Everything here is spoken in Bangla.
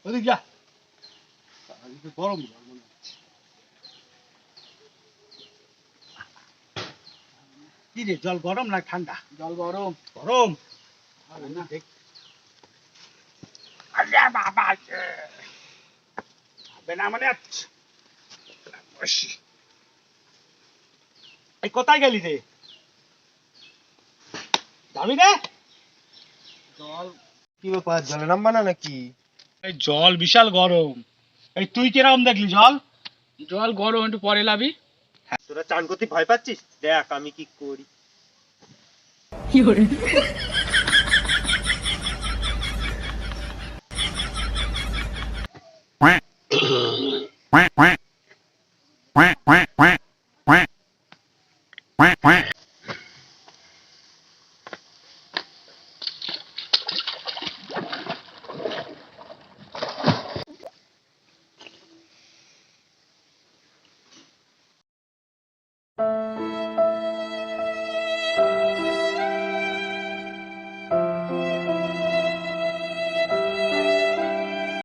ওদিক যা গরম কি রে জল গরম না ঠান্ডা? জল গরম। গরম বাবা মানে এই কোথায় গেলি রে? যাবি রে? জল কি ব্যাপার, জলে নামবা না নাকি? এই জল বিশাল গরম। এই তুই কিরকম দেখলি জল? জল গরম, একটু পরে লাবি। তোরা চান করতে ভয় পাচ্ছিস? দেখ আমি কি করি। quack quack quack quack quack quack quack quack